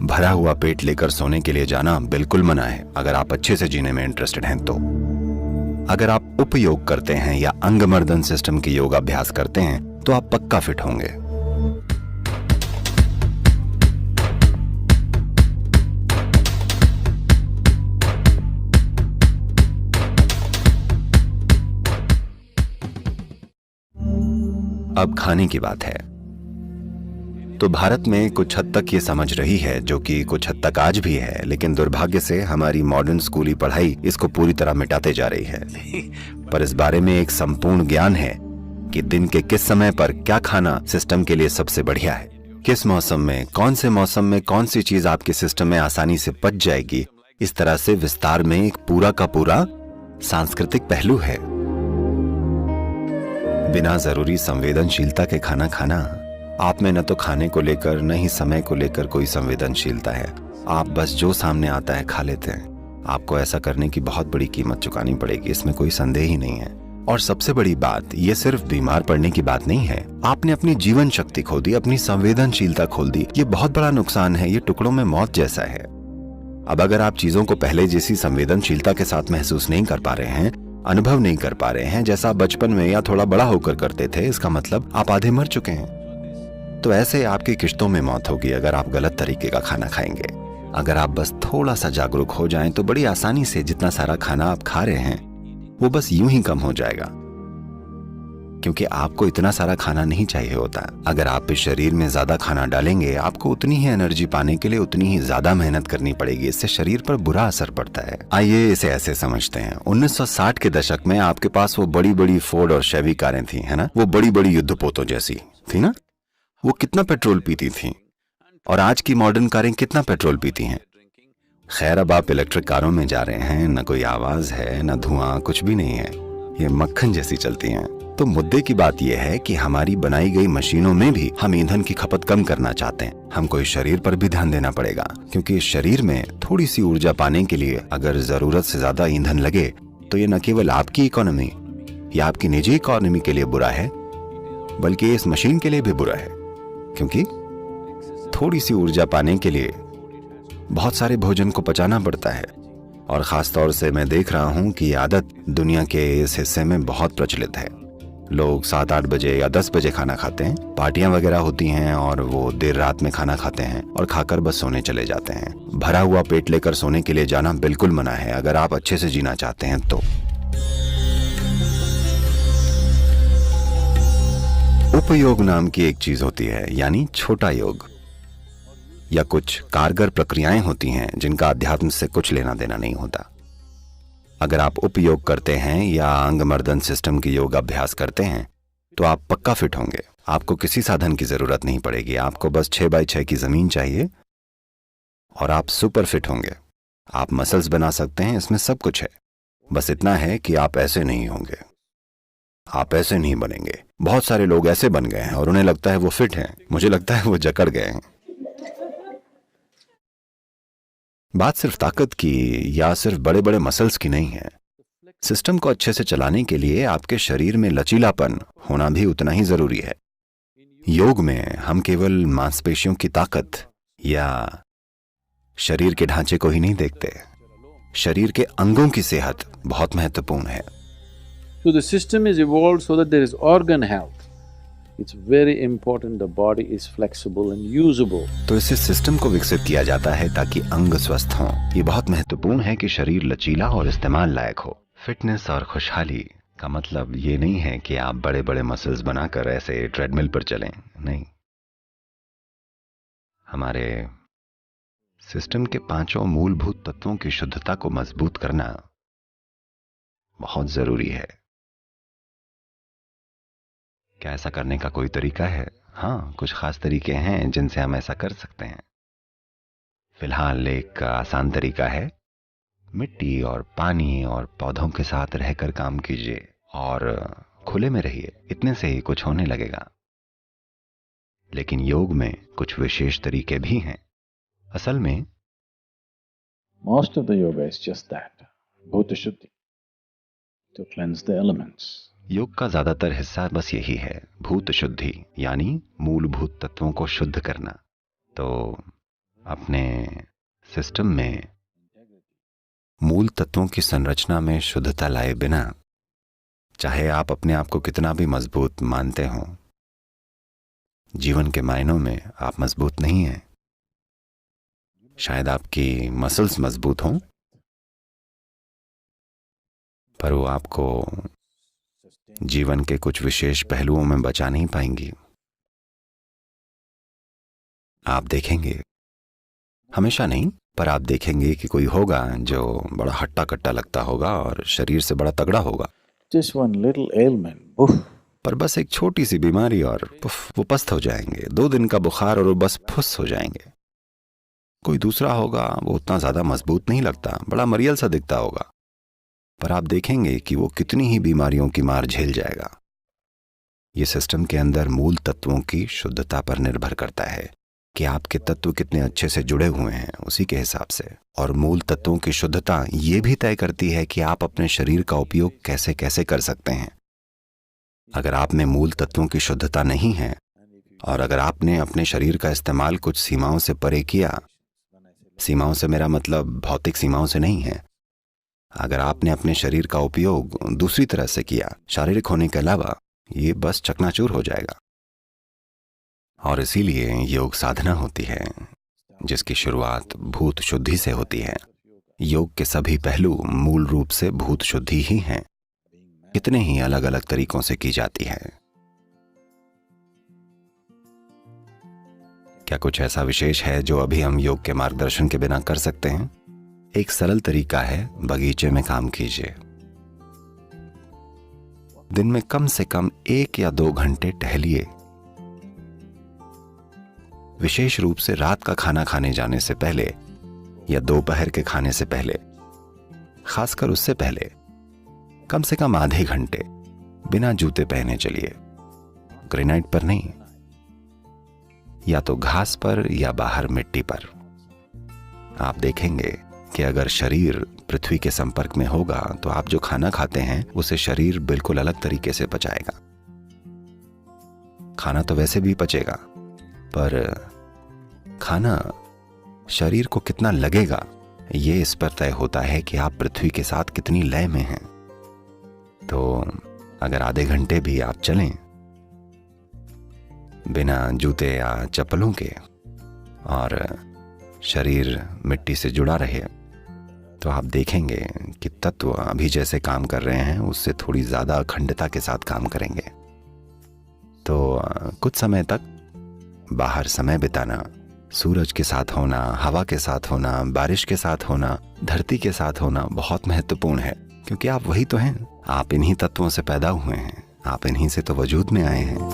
भरा हुआ पेट लेकर सोने के लिए जाना बिल्कुल मना है अगर आप अच्छे से जीने में इंटरेस्टेड हैं तो। अगर आप उपयोग करते हैं या अंगमर्दन सिस्टम के योग अभ्यास करते हैं तो आप पक्का फिट होंगे। अब खाने की बात है तो भारत में कुछ हद तक ये समझ रही है, जो कि कुछ हद तक आज भी है, लेकिन दुर्भाग्य से हमारी मॉडर्न स्कूली पढ़ाई इसको पूरी तरह मिटाते जा रही है। पर इस बारे में एक संपूर्ण ज्ञान है कि दिन के किस समय पर क्या खाना सिस्टम के लिए सबसे बढ़िया है, किस मौसम में, कौन से मौसम में कौन सी चीज आपके सिस्टम में आसानी से पच जाएगी। इस तरह से विस्तार में एक पूरा का पूरा सांस्कृतिक पहलू है। बिना जरूरी संवेदनशीलता के खाना खाना, आप में न तो खाने को लेकर न ही समय को लेकर कोई संवेदनशीलता है। आप बस जो सामने आता है खा लेते हैं। आपको ऐसा करने की बहुत बड़ी कीमत चुकानी पड़ेगी, इसमें कोई संदेह ही नहीं है। और सबसे बड़ी बात, ये सिर्फ बीमार पड़ने की बात नहीं है। आपने अपनी जीवन शक्ति खो दी, अपनी संवेदनशीलता खोल दी। ये बहुत बड़ा नुकसान है, ये टुकड़ों में मौत जैसा है। अब अगर आप चीजों को पहले जैसी संवेदनशीलता के साथ महसूस नहीं कर पा रहे हैं, अनुभव नहीं कर पा रहे हैं जैसा बचपन में या थोड़ा बड़ा होकर करते थे, इसका मतलब आप आधे मर चुके हैं। तो ऐसे आपकी किश्तों में मौत होगी अगर आप गलत तरीके का खाना खाएंगे। अगर आप बस थोड़ा सा जागरूक हो जाएं तो बड़ी आसानी से जितना सारा खाना आप खा रहे हैं वो बस यूं ही कम हो जाएगा, क्योंकि आपको इतना सारा खाना नहीं चाहिए होता। अगर आप इस शरीर में ज्यादा खाना डालेंगे, आपको उतनी ही एनर्जी पाने के लिए उतनी ही ज्यादा मेहनत करनी पड़ेगी। इससे शरीर पर बुरा असर पड़ता है। आइए इसे ऐसे समझते हैं। 1960 के दशक में आपके पास वो बड़ी बड़ी फोर्ड और शेवी कारें थी, है ना, वो बड़ी बड़ी युद्धपोतों जैसी थी ना। वो कितना पेट्रोल पीती थी, और आज की मॉडर्न कारें कितना पेट्रोल पीती हैं। खैर, अब आप इलेक्ट्रिक कारों में जा रहे हैं, न कोई आवाज है, न धुआं, कुछ भी नहीं है। ये मक्खन जैसी चलती हैं। तो मुद्दे की बात यह है कि हमारी बनाई गई मशीनों में भी हम ईंधन की खपत कम करना चाहते हैं। हमको इस शरीर पर भी ध्यान देना पड़ेगा, क्योंकि इस शरीर में थोड़ी सी ऊर्जा पाने के लिए अगर जरूरत से ज्यादा ईंधन लगे तो ये न केवल आपकी इकोनॉमी या आपकी निजी इकोनॉमी के लिए बुरा है, बल्कि इस मशीन के लिए भी बुरा है। क्योंकि थोड़ी सी ऊर्जा पाने के लिए बहुत सारे भोजन को पचाना पड़ता है। और खास तौर से मैं देख रहा हूँ कि ये आदत दुनिया के इस हिस्से में बहुत प्रचलित है। लोग 7-8 बजे या 10 बजे खाना खाते हैं, पार्टियां वगैरह होती हैं और वो देर रात में खाना खाते हैं और खाकर बस सोने चले जाते हैं। भरा हुआ पेट लेकर सोने के लिए जाना बिल्कुल मना है अगर आप अच्छे से जीना चाहते हैं तो। उपयोग नाम की एक चीज होती है, यानी छोटा योग, या कुछ कारगर प्रक्रियाएं होती हैं जिनका अध्यात्म से कुछ लेना देना नहीं होता। अगर आप उपयोग करते हैं या अंगमर्दन सिस्टम की योग अभ्यास करते हैं तो आप पक्का फिट होंगे। आपको किसी साधन की जरूरत नहीं पड़ेगी, आपको बस 6x6 की जमीन चाहिए और आप सुपर फिट होंगे। आप मसल्स बना सकते हैं, इसमें सब कुछ है। बस इतना है कि आप ऐसे नहीं होंगे, आप ऐसे नहीं बनेंगे। बहुत सारे लोग ऐसे बन गए हैं और उन्हें लगता है वो फिट हैं। मुझे लगता है वो जकड़ गए हैं। बात सिर्फ ताकत की या सिर्फ बड़े बड़े मसल्स की नहीं है। सिस्टम को अच्छे से चलाने के लिए आपके शरीर में लचीलापन होना भी उतना ही जरूरी है। योग में हम केवल मांसपेशियों की ताकत या शरीर के ढांचे को ही नहीं देखते, शरीर के अंगों की सेहत बहुत महत्वपूर्ण है। So the system is evolved so that there is organ health. It's very important the body is flexible and usable. तो इसे सिस्टम को विकसित किया जाता है ताकि अंग स्वस्थ हों। ये बहुत महत्वपूर्ण है कि शरीर लचीला और इस्तेमाल लायक हो। फिटनेस और खुशहाली का मतलब ये नहीं है कि आप बड़े बड़े मसल्स बनाकर ऐसे ट्रेडमिल पर चलें, नहीं। हमारे सिस्टम के 5 मूलभूत तत्वों की शुद्धता को मजबूत करना बहुत जरूरी है। क्या ऐसा करने का कोई तरीका है? हाँ, कुछ खास तरीके हैं जिनसे हम ऐसा कर सकते हैं। फिलहाल एक आसान तरीका है, मिट्टी और पानी और पौधों के साथ रहकर काम कीजिए और खुले में रहिए। इतने से ही कुछ होने लगेगा। लेकिन योग में कुछ विशेष तरीके भी हैं। असल में Most of the yoga is just that, bhuta shuddhi, to cleanse the elements. योग का ज्यादातर हिस्सा बस यही है, भूत शुद्धि, यानी मूलभूत तत्वों को शुद्ध करना। तो अपने सिस्टम में मूल तत्वों की संरचना में शुद्धता लाए बिना, चाहे आप अपने आप को कितना भी मजबूत मानते हो, जीवन के मायनों में आप मजबूत नहीं हैं। शायद आपकी मसल्स मजबूत हों, पर वो आपको जीवन के कुछ विशेष पहलुओं में बचा नहीं पाएंगी। आप देखेंगे, हमेशा नहीं, पर आप देखेंगे कि कोई होगा जो बड़ा हट्टा कट्टा लगता होगा और शरीर से बड़ा तगड़ा होगा, Just one little ailment, poof, पर बस एक छोटी सी बीमारी और पुफ वो पस्त हो जाएंगे। 2 दिन का बुखार और वो बस फुस हो जाएंगे। कोई दूसरा होगा, वो उतना ज्यादा मजबूत नहीं लगता, बड़ा मरियल सा दिखता होगा, पर आप देखेंगे कि वो कितनी ही बीमारियों की मार झेल जाएगा। ये सिस्टम के अंदर मूल तत्वों की शुद्धता पर निर्भर करता है कि आपके तत्व कितने अच्छे से जुड़े हुए हैं, उसी के हिसाब से। और मूल तत्वों की शुद्धता ये भी तय करती है कि आप अपने शरीर का उपयोग कैसे कैसे कर सकते हैं। अगर आप में मूल तत्वों की शुद्धता नहीं है और अगर आपने अपने शरीर का इस्तेमाल कुछ सीमाओं से परे किया, सीमाओं से मेरा मतलब भौतिक सीमाओं से नहीं है, अगर आपने अपने शरीर का उपयोग दूसरी तरह से किया, शारीरिक होने के अलावा, ये बस चकनाचूर हो जाएगा। और इसीलिए योग साधना होती है जिसकी शुरुआत भूत शुद्धि से होती है। योग के सभी पहलू मूल रूप से भूत शुद्धि ही हैं, कितने ही अलग अलग तरीकों से की जाती है। क्या कुछ ऐसा विशेष है जो अभी हम योग के मार्गदर्शन के बिना कर सकते हैं? एक सरल तरीका है, बगीचे में काम कीजिए। दिन में कम से कम 1 या 2 घंटे टहलिए। विशेष रूप से रात का खाना खाने जाने से पहले या दोपहर के खाने से पहले, खासकर उससे पहले कम से कम आधे घंटे बिना जूते पहने चलिए। ग्रेनाइट पर नहीं, या तो घास पर या बाहर मिट्टी पर। आप देखेंगे कि अगर शरीर पृथ्वी के संपर्क में होगा तो आप जो खाना खाते हैं उसे शरीर बिल्कुल अलग तरीके से पचाएगा। खाना तो वैसे भी पचेगा, पर खाना शरीर को कितना लगेगा ये इस पर तय होता है कि आप पृथ्वी के साथ कितनी लय में हैं। तो अगर आधे घंटे भी आप चलें बिना जूते या चप्पलों के और शरीर मिट्टी से जुड़ा रहे, तो आप देखेंगे कि तत्व अभी जैसे काम कर रहे हैं उससे थोड़ी ज्यादा अखंडता के साथ काम करेंगे। तो कुछ समय तक बाहर समय बिताना, सूरज के साथ होना, हवा के साथ होना, बारिश के साथ होना, धरती के साथ होना बहुत महत्वपूर्ण है, क्योंकि आप वही तो हैं। आप इन्हीं तत्वों से पैदा हुए हैं, आप इन्हीं से तो वजूद में आए हैं।